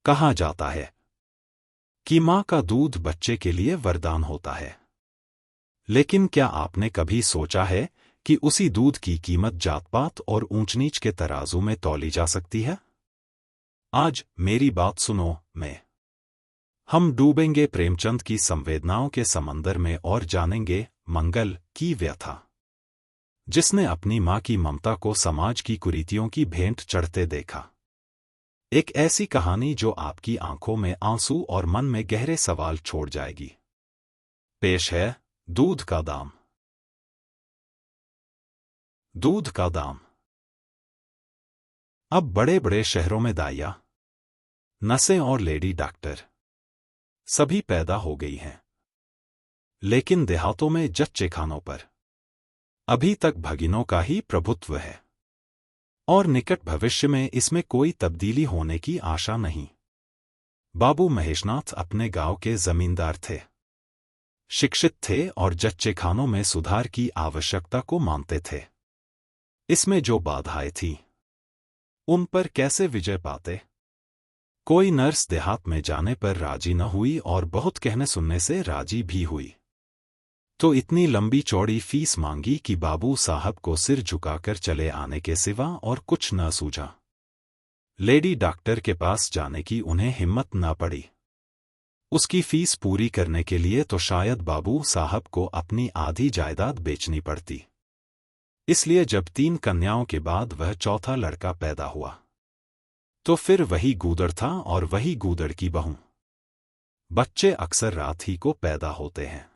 कहा जाता है कि माँ का दूध बच्चे के लिए वरदान होता है। लेकिन क्या आपने कभी सोचा है कि उसी दूध की कीमत जात-पात और ऊंच-नीच के तराजू में तौली जा सकती है? आज मेरी बात सुनो, हम डूबेंगे प्रेमचंद की संवेदनाओं के समंदर में और जानेंगे मंगल की व्यथा, जिसने अपनी माँ की ममता को समाज की कुरीतियों की भेंट चढ़ते देखा। एक ऐसी कहानी जो आपकी आंखों में आंसू और मन में गहरे सवाल छोड़ जाएगी। पेश है दूध का दाम। दूध का दाम। अब बड़े बड़े शहरों में दाइया, नसें और लेडी डॉक्टर सभी पैदा हो गई हैं, लेकिन देहातों में जच्चे खानों पर अभी तक भगिनों का ही प्रभुत्व है और निकट भविष्य में इसमें कोई तब्दीली होने की आशा नहीं। बाबू महेशनाथ अपने गांव के जमींदार थे, शिक्षित थे और जच्चे खानों में सुधार की आवश्यकता को मानते थे। इसमें जो बाधाएं थीं, उन पर कैसे विजय पाते? कोई नर्स देहात में जाने पर राजी न हुई और बहुत कहने सुनने से राजी भी हुई, तो इतनी लंबी चौड़ी फीस मांगी कि बाबू साहब को सिर झुकाकर चले आने के सिवा और कुछ न सूझा। लेडी डॉक्टर के पास जाने की उन्हें हिम्मत न पड़ी। उसकी फीस पूरी करने के लिए तो शायद बाबू साहब को अपनी आधी जायदाद बेचनी पड़ती। इसलिए जब 3 कन्याओं के बाद वह चौथा लड़का पैदा हुआ, तो फिर वही गूदड़ था और वही गूदड़ की बहू। बच्चे अक्सर रात ही को पैदा होते हैं।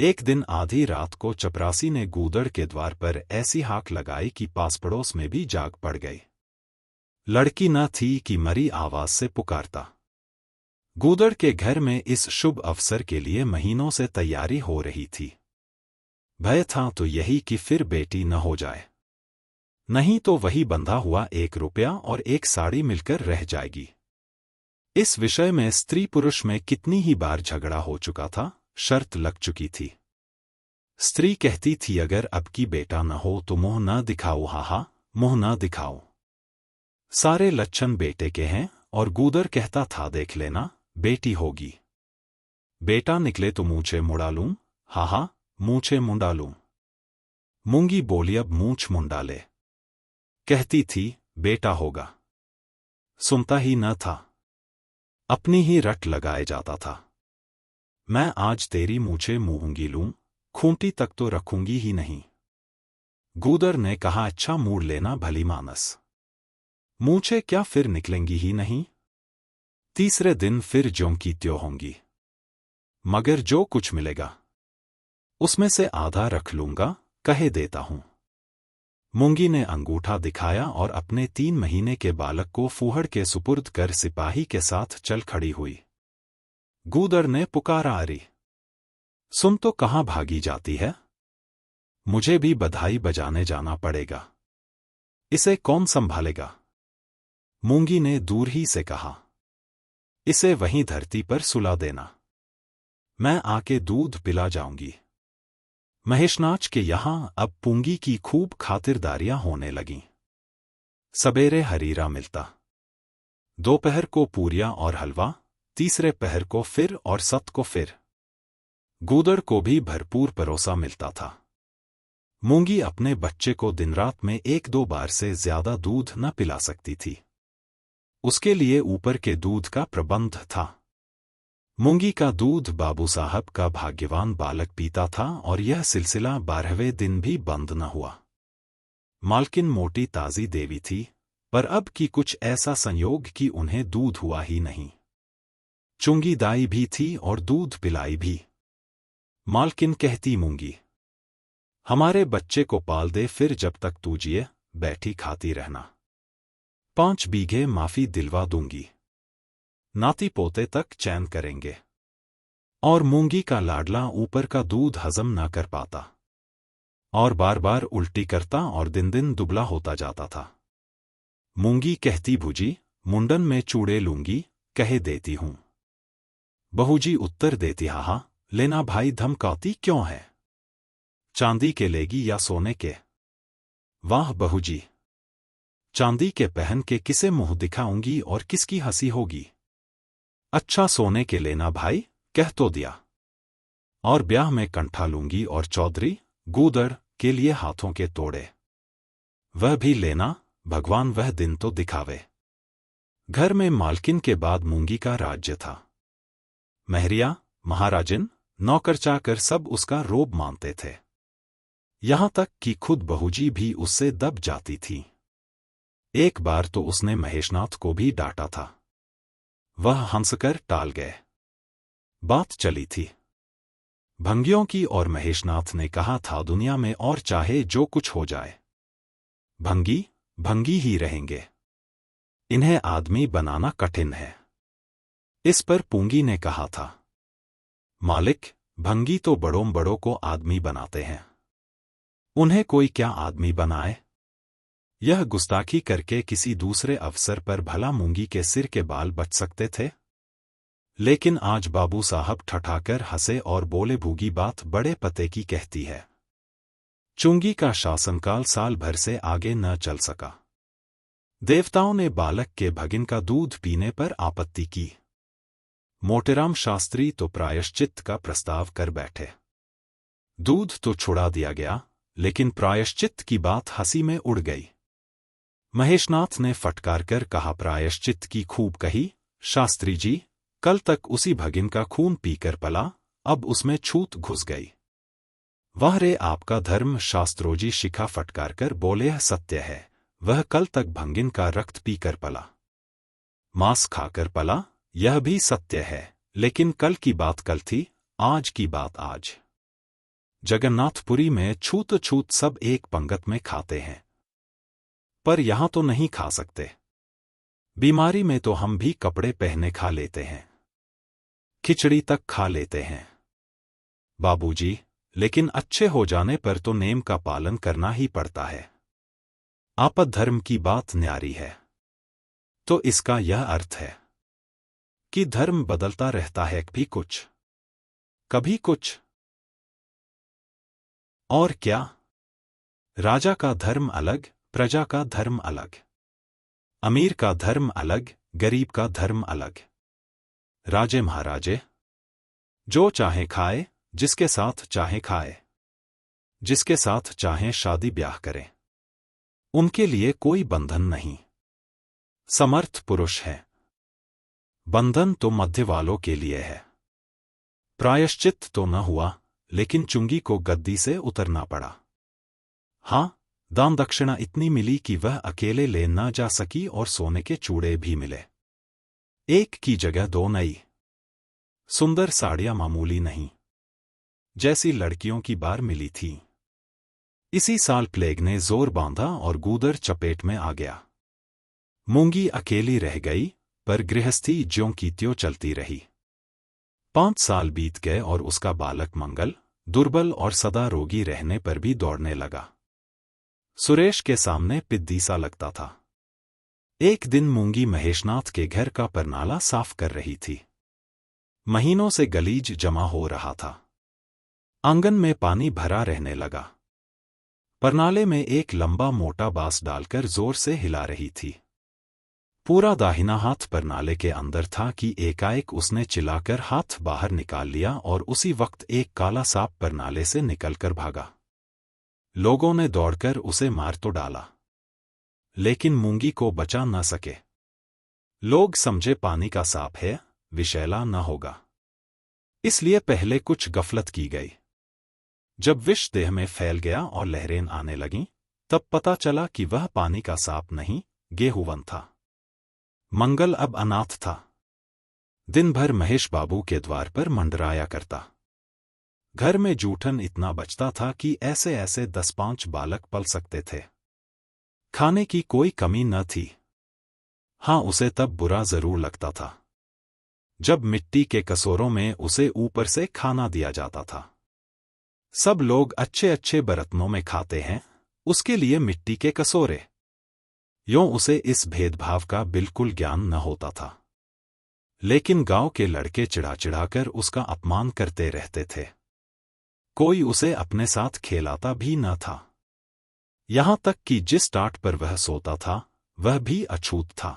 एक दिन आधी रात को चपरासी ने गूदड़ के द्वार पर ऐसी हाक लगाई कि पास पड़ोस में भी जाग पड़ गई। लड़की न थी कि मरी आवाज से पुकारता। गूदड़ के घर में इस शुभ अवसर के लिए महीनों से तैयारी हो रही थी। भय था तो यही कि फिर बेटी न हो जाए, नहीं तो वही बंधा हुआ 1 रुपया और 1 साड़ी मिलकर रह जाएगी। इस विषय में स्त्री पुरुष में कितनी ही बार झगड़ा हो चुका था, शर्त लग चुकी थी। स्त्री कहती थी अगर अब की बेटा न हो तो मुंह न दिखाओ, हाहा मुंह न दिखाओ, सारे लक्षण बेटे के हैं। और गूदड़ कहता था देख लेना बेटी होगी, बेटा निकले तो मूंछे मुड़ा लूं, हाहा मूंछे मुंडा लूं। मूंगी बोली अब मूंछ मुंडा ले, कहती थी बेटा होगा। सुनता ही न था, अपनी ही रट लगाए जाता था। मैं आज तेरी मूंछे मूहूंगी लूं, खूंटी तक तो रखूंगी ही नहीं। गूदड़ ने कहा अच्छा मूड़ लेना भली मानस, मूंछे क्या फिर निकलेंगी ही नहीं। तीसरे दिन फिर ज्यों की त्यों होंगी, मगर जो कुछ मिलेगा उसमें से आधा रख लूंगा, कहे देता हूं। मूंगी ने अंगूठा दिखाया और अपने 3 महीने के बालक को फूहड़ के सुपुर्द कर सिपाही के साथ चल खड़ी हुई। गूदड़ ने पुकारा अरे सुन तो कहाँ भागी जाती है, मुझे भी बधाई बजाने जाना पड़ेगा, इसे कौन संभालेगा। मूंगी ने दूर ही से कहा इसे वहीं धरती पर सुला देना, मैं आके दूध पिला जाऊंगी। महेशनाच के यहां अब पूंगी की खूब खातिरदारियां होने लगीं। सबेरे हरीरा मिलता, दोपहर को पूरियां और हलवा, तीसरे पहर को फिर और सत को फिर। गूदड़ को भी भरपूर परोसा मिलता था। मूंगी अपने बच्चे को दिन रात में 1-2 बार से ज्यादा दूध न पिला सकती थी, उसके लिए ऊपर के दूध का प्रबंध था। मूंगी का दूध बाबू साहब का भाग्यवान बालक पीता था और यह सिलसिला 12वें दिन भी बंद न हुआ। मालकिन मोटी ताजी देवी थी, पर अब की कुछ ऐसा संयोग कि उन्हें दूध हुआ ही नहीं। चुंगी दाई भी थी और दूध पिलाई भी। मालकिन कहती मूंगी हमारे बच्चे को पाल दे, फिर जब तक तू जिए बैठी खाती रहना, 5 बीघे माफी दिलवा दूंगी, नाती पोते तक चैन करेंगे। और मूंगी का लाडला ऊपर का दूध हजम न कर पाता और बार बार उल्टी करता और दिन दिन दुबला होता जाता था। मूंगी कहती भूजी मुंडन में चूड़े लूंगी, कहे देती हूं। बहूजी उत्तर देती हाहा लेना भाई, धमकाती क्यों है, चांदी के लेगी या सोने के। वाह बहूजी, चांदी के पहन के किसे मुंह दिखाऊंगी और किसकी हंसी होगी। अच्छा सोने के लेना भाई, कह तो दिया। और ब्याह में कंठा लूंगी और चौधरी गूदड़ के लिए हाथों के तोड़े। वह भी लेना, भगवान वह दिन तो दिखावे। घर में मालकिन के बाद मूंगी का राज्य था। महरिया, महाराजिन, नौकर चाकर सब उसका रोब मानते थे। यहां तक कि खुद बहूजी भी उससे दब जाती थी। एक बार तो उसने महेशनाथ को भी डांटा था। वह हंसकर टाल गए। बात चली थी भंगियों की और महेशनाथ ने कहा था दुनिया में और चाहे जो कुछ हो जाए, भंगी भंगी ही रहेंगे। इन्हें आदमी बनाना कठिन है। इस पर पूंगी ने कहा था, मालिक, भंगी तो बड़ों बड़ों को आदमी बनाते हैं, उन्हें कोई क्या आदमी बनाए। यह गुस्ताखी करके किसी दूसरे अवसर पर भला मूंगी के सिर के बाल बच सकते थे। लेकिन आज बाबू साहब ठठाकर हंसे और बोले, भूगी बात बड़े पते की कहती है। चुंगी का शासनकाल साल भर से आगे न चल सका। देवताओं ने बालक के भगिन का दूध पीने पर आपत्ति की। मोटेराम शास्त्री तो प्रायश्चित का प्रस्ताव कर बैठे। दूध तो छुड़ा दिया गया, लेकिन प्रायश्चित की बात हंसी में उड़ गई। महेशनाथ ने फटकार कर कहा, प्रायश्चित की खूब कही शास्त्री जी, कल तक उसी भगिन का खून पीकर पला, अब उसमें छूत घुस गई। वाह रे आपका धर्म, शास्त्रोजी शिखा फटकार कर बोले, यह सत्य है, वह कल तक भगिन का रक्त पीकर पला, मांस खाकर पला, यह भी सत्य है, लेकिन कल की बात कल थी, आज की बात आज। जगन्नाथपुरी में छूत छूत सब एक पंगत में खाते हैं, पर यहां तो नहीं खा सकते। बीमारी में तो हम भी कपड़े पहने खा लेते हैं, खिचड़ी तक खा लेते हैं बाबूजी, लेकिन अच्छे हो जाने पर तो नेम का पालन करना ही पड़ता है। आपद धर्म की बात न्यारी है, तो इसका यह अर्थ है कि धर्म बदलता रहता है, भी कुछ कभी कुछ। और क्या, राजा का धर्म अलग, प्रजा का धर्म अलग, अमीर का धर्म अलग, गरीब का धर्म अलग। राजे महाराजे जो चाहे खाए, जिसके साथ चाहे खाए, जिसके साथ चाहे शादी ब्याह करें, उनके लिए कोई बंधन नहीं। समर्थ पुरुष है, बंधन तो मध्य वालों के लिए है। प्रायश्चित तो न हुआ, लेकिन चुंगी को गद्दी से उतरना पड़ा। हां, दान दक्षिणा इतनी मिली कि वह अकेले ले न जा सकी और सोने के चूड़े भी मिले। एक की जगह दो नई सुंदर साड़ियां, मामूली नहीं, जैसी लड़कियों की बार मिली थी। इसी साल प्लेग ने जोर बांधा और गूदर चपेट में आ गया। मूंगी अकेली रह गई, पर गृहस्थी ज्यों की त्यों चलती रही। 5 साल बीत गए और उसका बालक मंगल दुर्बल और सदा रोगी रहने पर भी दौड़ने लगा। सुरेश के सामने पिद्दी सा लगता था। एक दिन मूंगी महेशनाथ के घर का परनाला साफ कर रही थी। महीनों से गलीज जमा हो रहा था। आंगन में पानी भरा रहने लगा। परनाले में एक लंबा मोटा बांस डालकर जोर से हिला रही थी। पूरा दाहिना हाथ परनाले के अंदर था कि एकाएक उसने चिल्लाकर हाथ बाहर निकाल लिया और उसी वक्त एक काला सांप परनाले से निकलकर भागा। लोगों ने दौड़कर उसे मार तो डाला, लेकिन मूंगी को बचा न सके। लोग समझे पानी का सांप है, विषैला न होगा, इसलिए पहले कुछ गफलत की गई। जब विष देह में फैल गया और लहरें आने लगीं, तब पता चला कि वह पानी का सांप नहीं, गेहूवन था। मंगल अब अनाथ था। दिन भर महेश बाबू के द्वार पर मंडराया करता। घर में जूठन इतना बचता था कि ऐसे ऐसे 10-5 बालक पल सकते थे। खाने की कोई कमी न थी। हां, उसे तब बुरा जरूर लगता था जब मिट्टी के कसूरों में उसे ऊपर से खाना दिया जाता था। सब लोग अच्छे अच्छे बर्तनों में खाते हैं, उसके लिए मिट्टी के कसूरे। यों उसे इस भेदभाव का बिल्कुल ज्ञान न होता था। लेकिन गांव के लड़के चिढ़ा चिढ़ाकर उसका अपमान करते रहते थे। कोई उसे अपने साथ खेलाता भी न था। यहां तक कि जिस टाट पर वह सोता था, वह भी अछूत था।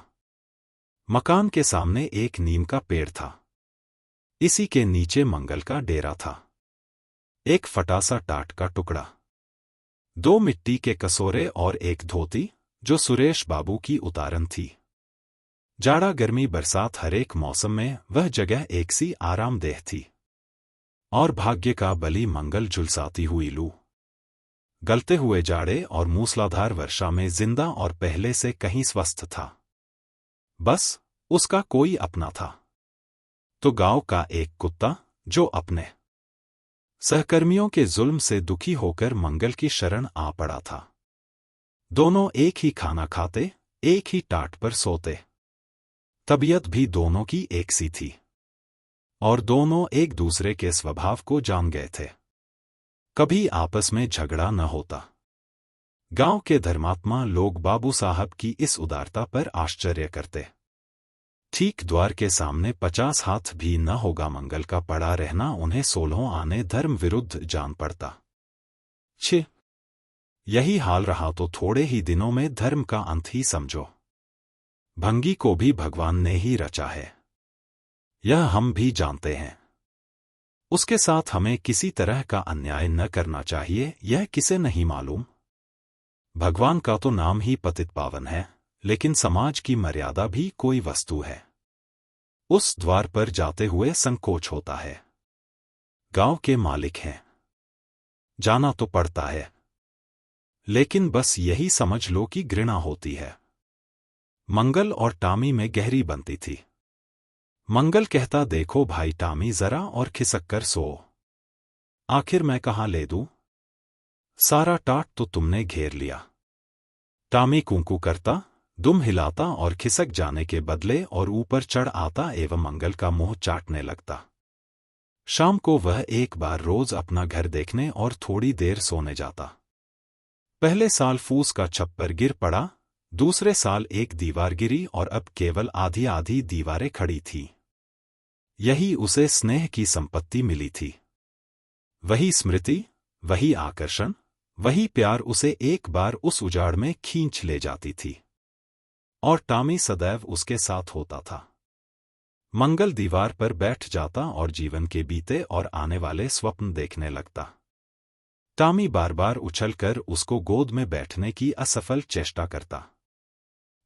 मकान के सामने एक नीम का पेड़ था। इसी के नीचे मंगल का डेरा था। एक फटा सा टाट का टुकड़ा, 2 मिट्टी के कसोरे और एक धोती जो सुरेश बाबू की उतारन थी। जाड़ा गर्मी बरसात हर एक मौसम में वह जगह एक सी आरामदेह थी। और भाग्य का बली मंगल झुलसाती हुई लू, गलते हुए जाड़े और मूसलाधार वर्षा में जिंदा और पहले से कहीं स्वस्थ था। बस उसका कोई अपना था तो गांव का एक कुत्ता जो अपने सहकर्मियों के जुल्म से दुखी होकर मंगल की शरण आ पड़ा था। दोनों एक ही खाना खाते, एक ही टाट पर सोते। तबीयत भी दोनों की एक सी थी और दोनों एक दूसरे के स्वभाव को जान गए थे। कभी आपस में झगड़ा न होता। गांव के धर्मात्मा लोग बाबू साहब की इस उदारता पर आश्चर्य करते। ठीक द्वार के सामने 50 हाथ भी न होगा मंगल का पड़ा रहना उन्हें 16 आने धर्म विरुद्ध जान पड़ता। छे, यही हाल रहा तो थोड़े ही दिनों में धर्म का अंत ही समझो। भंगी को भी भगवान ने ही रचा है, यह हम भी जानते हैं। उसके साथ हमें किसी तरह का अन्याय न करना चाहिए, यह किसे नहीं मालूम। भगवान का तो नाम ही पतित पावन है, लेकिन समाज की मर्यादा भी कोई वस्तु है। उस द्वार पर जाते हुए संकोच होता है। गांव के मालिक हैं, जाना तो पड़ता है, लेकिन बस यही समझ लो कि घृणा होती है। मंगल और टामी में गहरी बनती थी। मंगल कहता, देखो भाई टामी जरा और खिसक कर सो। आखिर मैं कहाँ ले दूं? सारा टाट तो तुमने घेर लिया। टामी कूकू करता, दुम हिलाता और खिसक जाने के बदले और ऊपर चढ़ आता एवं मंगल का मुंह चाटने लगता। शाम को वह एक बार रोज अपना घर देखने और थोड़ी देर सोने जाता। पहले साल फूस का छप्पर गिर पड़ा, दूसरे साल एक दीवार गिरी और अब केवल आधी आधी दीवारें खड़ी थीं। यही उसे स्नेह की संपत्ति मिली थी। वही स्मृति, वही आकर्षण, वही प्यार उसे एक बार उस उजाड़ में खींच ले जाती थी। और टामी सदैव उसके साथ होता था। मंगल दीवार पर बैठ जाता और जीवन के बीते और आने वाले स्वप्न देखने लगता। टामी बार बार उछलकर उसको गोद में बैठने की असफल चेष्टा करता।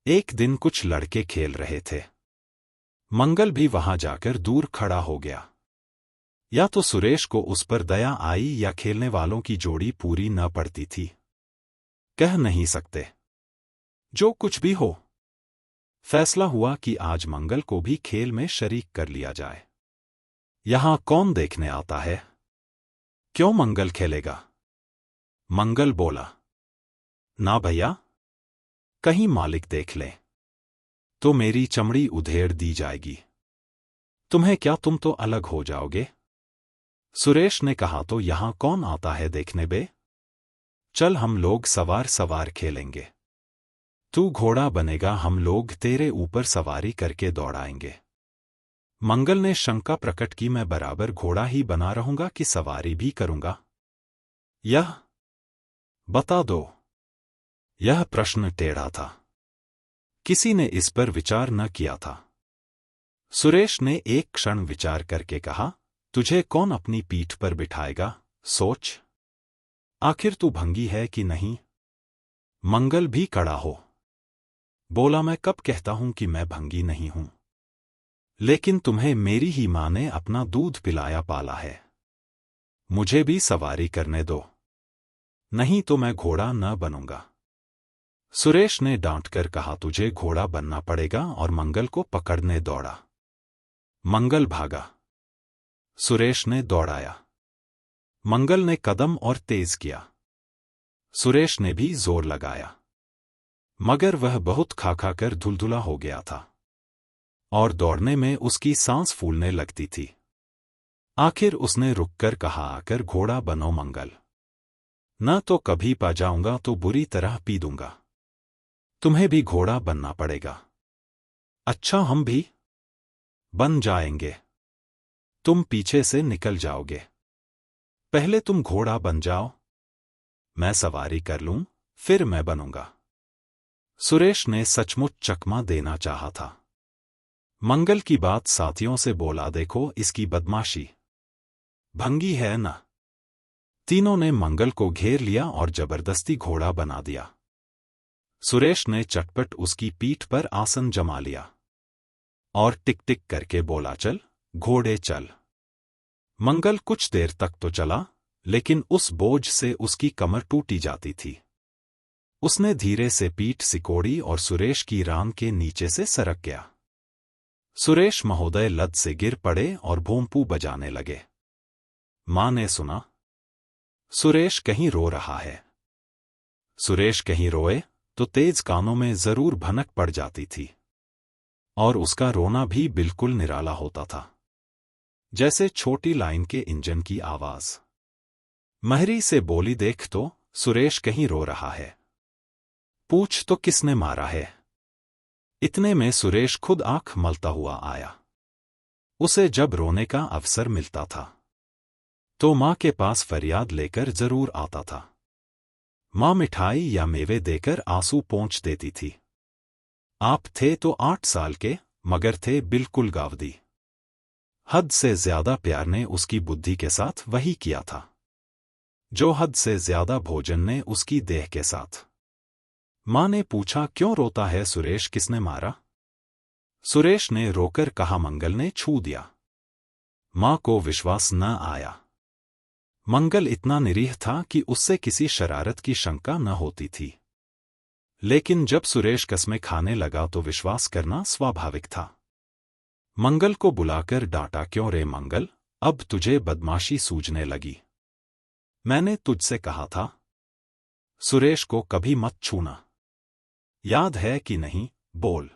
एक दिन कुछ लड़के खेल रहे थे। मंगल भी वहां जाकर दूर खड़ा हो गया। या तो सुरेश को उस पर दया आई या खेलने वालों की जोड़ी पूरी न पड़ती थी। कह नहीं सकते। जो कुछ भी हो, फैसला हुआ कि आज मंगल को भी खेल में शरीक कर लिया जाए। यहां कौन देखने आता है? क्यों मंगल खेलेगा? मंगल बोला, ना भैया, कहीं मालिक देख ले तो मेरी चमड़ी उधेड़ दी जाएगी। तुम्हें क्या, तुम तो अलग हो जाओगे। सुरेश ने कहा, तो यहां कौन आता है देखने बे? चल हम लोग सवार सवार खेलेंगे। तू घोड़ा बनेगा, हम लोग तेरे ऊपर सवारी करके दौड़ाएंगे। मंगल ने शंका प्रकट की, मैं बराबर घोड़ा ही बना रहूंगा कि सवारी भी करूंगा? यह बता दो। यह प्रश्न टेढ़ा था। किसी ने इस पर विचार न किया था। सुरेश ने एक क्षण विचार करके कहा, तुझे कौन अपनी पीठ पर बिठाएगा, सोच। आखिर तू भंगी है कि नहीं? मंगल भी कड़ा हो बोला, मैं कब कहता हूं कि मैं भंगी नहीं हूं। लेकिन तुम्हें मेरी ही मां ने अपना दूध पिलाया पाला है। मुझे भी सवारी करने दो, नहीं तो मैं घोड़ा न बनूंगा। सुरेश ने डांटकर कहा, तुझे घोड़ा बनना पड़ेगा, और मंगल को पकड़ने दौड़ा। मंगल भागा। सुरेश ने दौड़ाया। मंगल ने कदम और तेज किया। सुरेश ने भी जोर लगाया, मगर वह बहुत खा खा कर धुलधुला हो गया था और दौड़ने में उसकी सांस फूलने लगती थी। आखिर उसने रुककर कहा, आकर घोड़ा बनो मंगल, न तो कभी पा जाऊंगा तो बुरी तरह पी दूंगा। तुम्हें भी घोड़ा बनना पड़ेगा। अच्छा, हम भी बन जाएंगे, तुम पीछे से निकल जाओगे। पहले तुम घोड़ा बन जाओ, मैं सवारी कर लूं, फिर मैं बनूंगा। सुरेश ने सचमुच चकमा देना चाहा था। मंगल की बात साथियों से बोला, देखो इसकी बदमाशी भंगी है न। तीनों ने मंगल को घेर लिया और जबरदस्ती घोड़ा बना दिया। सुरेश ने चटपट उसकी पीठ पर आसन जमा लिया और टिक टिक करके बोला, चल घोड़े चल। मंगल कुछ देर तक तो चला, लेकिन उस बोझ से उसकी कमर टूटी जाती थी। उसने धीरे से पीठ सिकोड़ी और सुरेश की रान के नीचे से सरक गया। सुरेश महोदय लद से गिर पड़े और भोंपू बजाने लगे। मां ने सुना, सुरेश कहीं रो रहा है। सुरेश कहीं रोए तो तेज कानों में जरूर भनक पड़ जाती थी, और उसका रोना भी बिल्कुल निराला होता था, जैसे छोटी लाइन के इंजन की आवाज। महरी से बोली, देख तो सुरेश कहीं रो रहा है, पूछ तो किसने मारा है। इतने में सुरेश खुद आंख मलता हुआ आया। उसे जब रोने का अवसर मिलता था तो मां के पास फरियाद लेकर जरूर आता था। मां मिठाई या मेवे देकर आंसू पोंछ देती थी। आप थे तो 8 साल के, मगर थे बिल्कुल गावदी। हद से ज्यादा प्यार ने उसकी बुद्धि के साथ वही किया था जो हद से ज्यादा भोजन ने उसकी देह के साथ। मां ने पूछा, क्यों रोता है सुरेश, किसने मारा? सुरेश ने रोकर कहा, मंगल ने छू दिया। मां को विश्वास न आया। मंगल इतना निरीह था कि उससे किसी शरारत की शंका न होती थी, लेकिन जब सुरेश कस्में खाने लगा तो विश्वास करना स्वाभाविक था। मंगल को बुलाकर डांटा, क्यों रे मंगल, अब तुझे बदमाशी सूझने लगी। मैंने तुझसे कहा था सुरेश को कभी मत छूना, याद है कि नहीं, बोल।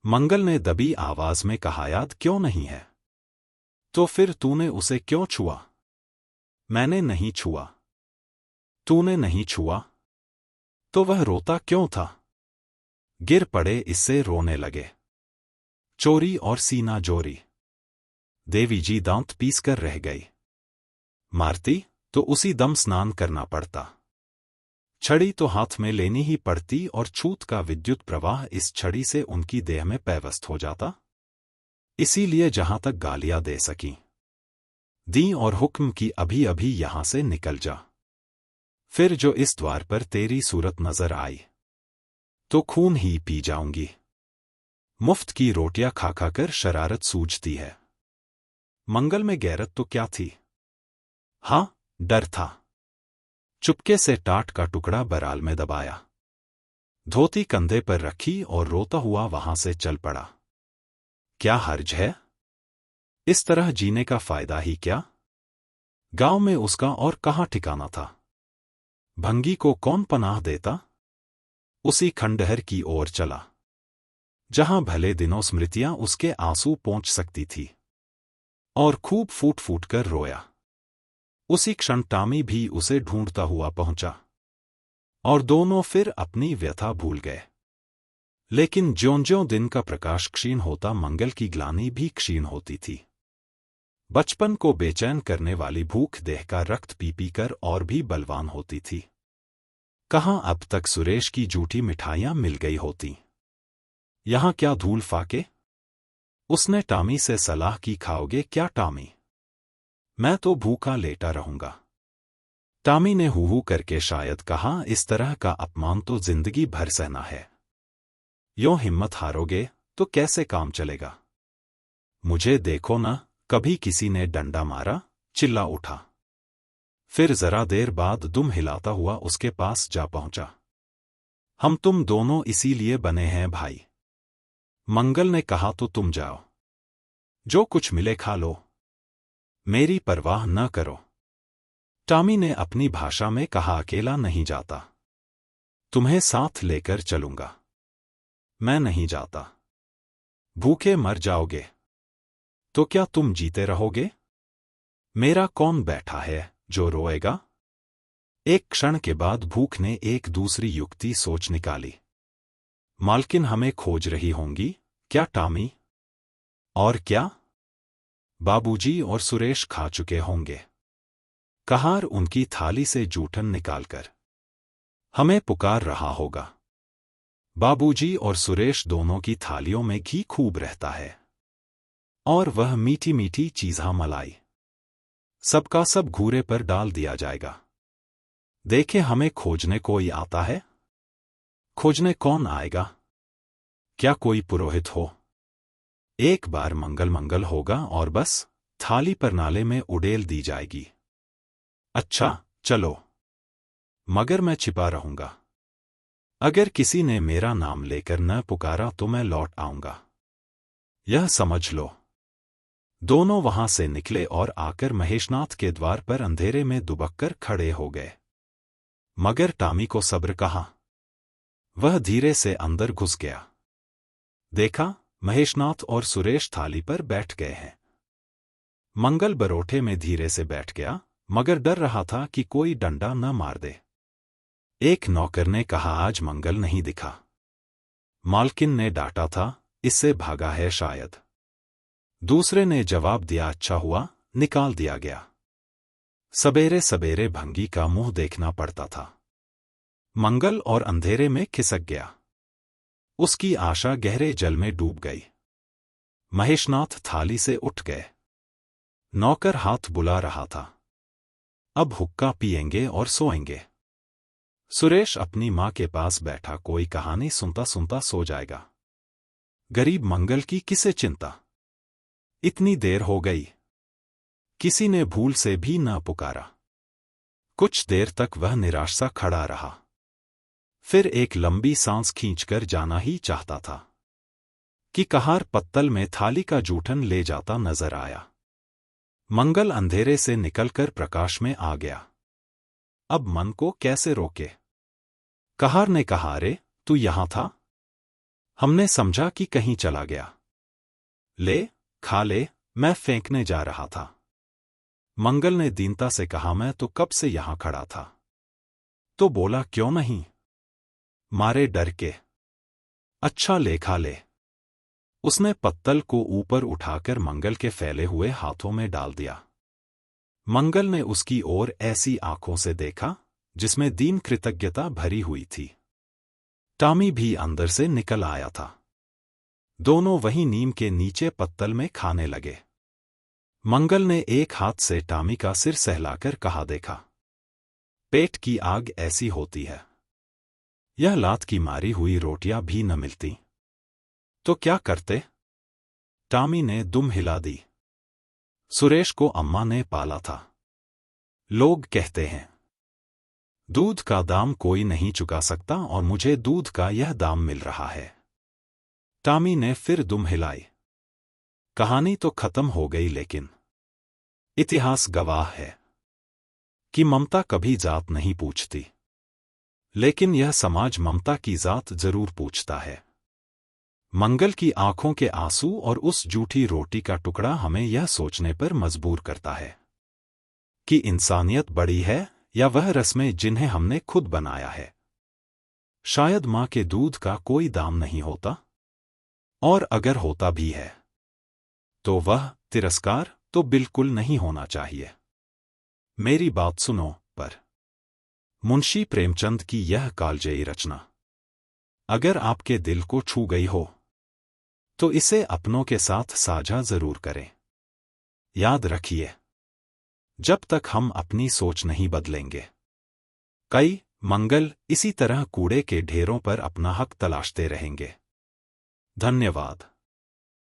मंगल ने दबी आवाज में कहा, याद क्यों नहीं है? तो फिर तूने उसे क्यों छुआ? मैंने नहीं छुआ। तूने नहीं छुआ? तो वह रोता क्यों था? गिर पड़े, इससे रोने लगे। चोरी और सीना जोरी। देवी जी दांत पीसकर रह गई। मारती तो उसी दम स्नान करना पड़ता। छड़ी तो हाथ में लेनी ही पड़ती और छूत का विद्युत प्रवाह इस छड़ी से उनकी देह में पैवस्त हो जाता। इसीलिए जहां तक गालियां दे सकी दी और हुक्म की, अभी अभी यहां से निकल जा। फिर जो इस द्वार पर तेरी सूरत नजर आई तो खून ही पी जाऊंगी। मुफ्त की रोटियां खा खाकर शरारत सूझती है। मंगल में गैरत तो क्या थी? हां, डर था। चुपके से टाट का टुकड़ा बराल में दबाया, धोती कंधे पर रखी और रोता हुआ वहां से चल पड़ा। क्या हर्ज है? इस तरह जीने का फायदा ही क्या? गांव में उसका और कहां ठिकाना था? भंगी को कौन पनाह देता? उसी खंडहर की ओर चला जहां भले दिनों स्मृतियां उसके आंसू पोंछ सकती थी, और खूब फूट फूट कर रोया। उसी क्षण टामी भी उसे ढूंढता हुआ पहुंचा, और दोनों फिर अपनी व्यथा भूल गए। लेकिन ज्यों-ज्यों दिन का प्रकाश क्षीण होता, मंगल की ग्लानि भी क्षीण होती थी। बचपन को बेचैन करने वाली भूख देह का रक्त पी पी कर और भी बलवान होती थी। कहां अब तक सुरेश की जूठी मिठाइयां मिल गई होती। यहां क्या धूल फाके? उसने टामी से सलाह की, खाओगे क्या टामी? मैं तो भूखा लेटा रहूंगा। टामी ने हू करके शायद कहा, इस तरह का अपमान तो जिंदगी भर सहना है। यों हिम्मत हारोगे तो कैसे काम चलेगा? मुझे देखो ना, कभी किसी ने डंडा मारा? चिल्ला उठा। फिर जरा देर बाद दुम हिलाता हुआ उसके पास जा पहुंचा। हम तुम दोनों इसीलिए बने हैं भाई। मंगल ने कहा, तो तुम जाओ, जो कुछ मिले खा लो, मेरी परवाह न करो। टामी ने अपनी भाषा में कहा, अकेला नहीं जाता, तुम्हें साथ लेकर चलूंगा। मैं नहीं जाता। भूखे मर जाओगे तो क्या तुम जीते रहोगे? मेरा कौन बैठा है जो रोएगा? एक क्षण के बाद भूख ने एक दूसरी युक्ति सोच निकाली। मालकिन हमें खोज रही होंगी क्या टामी? और क्या? बाबूजी और सुरेश खा चुके होंगे। कहार उनकी थाली से जूठन निकालकर हमें पुकार रहा होगा। बाबूजी और सुरेश दोनों की थालियों में घी खूब रहता है और वह मीठी मीठी चीज़ा मलाई सबका सब घूरे पर डाल दिया जाएगा। देखे हमें खोजने कोई आता है? खोजने कौन आएगा? क्या कोई पुरोहित हो? एक बार मंगल मंगल होगा और बस थाली पर नाले में उड़ेल दी जाएगी। अच्छा चलो, मगर मैं छिपा रहूंगा। अगर किसी ने मेरा नाम लेकर न पुकारा तो मैं लौट आऊंगा, यह समझ लो। दोनों वहां से निकले और आकर महेशनाथ के द्वार पर अंधेरे में दुबककर खड़े हो गए। मगर टॉमी को सब्र कहाँ। वह धीरे से अंदर घुस गया। देखा, महेशनाथ और सुरेश थाली पर बैठ गए हैं। मंगल बरोठे में धीरे से बैठ गया, मगर डर रहा था कि कोई डंडा न मार दे। एक नौकर ने कहा, आज मंगल नहीं दिखा। मालकिन ने डांटा था, इससे भागा है शायद। दूसरे ने जवाब दिया, अच्छा हुआ निकाल दिया गया। सबेरे सबेरे भंगी का मुंह देखना पड़ता था। मंगल और अंधेरे में खिसक गया। उसकी आशा गहरे जल में डूब गई। महेशनाथ थाली से उठ गए। नौकर हाथ बुला रहा था, अब हुक्का पिएंगे और सोएंगे। सुरेश अपनी मां के पास बैठा कोई कहानी सुनता सुनता सो जाएगा। गरीब मंगल की किसे चिंता। इतनी देर हो गई, किसी ने भूल से भी न पुकारा। कुछ देर तक वह निराश सा खड़ा रहा, फिर एक लंबी सांस खींचकर जाना ही चाहता था कि कहार पत्तल में थाली का जूठन ले जाता नजर आया। मंगल अंधेरे से निकलकर प्रकाश में आ गया। अब मन को कैसे रोके। कहार ने कहा, अरे तू यहां था? हमने समझा कि कहीं चला गया। ले खा ले, मैं फेंकने जा रहा था। मंगल ने दीनता से कहा, मैं तो कब से यहां खड़ा था। तो बोला, क्यों नहीं? मारे डर के। अच्छा ले खा ले। उसने पत्तल को ऊपर उठाकर मंगल के फैले हुए हाथों में डाल दिया। मंगल ने उसकी ओर ऐसी आंखों से देखा जिसमें दीन कृतज्ञता भरी हुई थी। टॉमी भी अंदर से निकल आया था। दोनों वहीं नीम के नीचे पत्तल में खाने लगे। मंगल ने एक हाथ से टॉमी का सिर सहलाकर कहा, देखा, पेट की आग ऐसी होती है। यह लात की मारी हुई रोटियां भी न मिलती तो क्या करते? टॉमी ने दुम हिला दी। सुरेश को अम्मा ने पाला था। लोग कहते हैं दूध का दाम कोई नहीं चुका सकता और मुझे दूध का यह दाम मिल रहा है। टॉमी ने फिर दुम हिलाई। कहानी तो खत्म हो गई, लेकिन इतिहास गवाह है कि ममता कभी जात नहीं पूछती, लेकिन यह समाज ममता की जात जरूर पूछता है। मंगल की आंखों के आंसू और उस जूठी रोटी का टुकड़ा हमें यह सोचने पर मजबूर करता है कि इंसानियत बड़ी है या वह रस्में जिन्हें हमने खुद बनाया है। शायद मां के दूध का कोई दाम नहीं होता, और अगर होता भी है तो वह तिरस्कार तो बिल्कुल नहीं होना चाहिए। मेरी बात सुनो पर मुंशी प्रेमचंद की यह कालजयी रचना अगर आपके दिल को छू गई हो तो इसे अपनों के साथ साझा जरूर करें। याद रखिए, जब तक हम अपनी सोच नहीं बदलेंगे, कई मंगल इसी तरह कूड़े के ढेरों पर अपना हक तलाशते रहेंगे। धन्यवाद।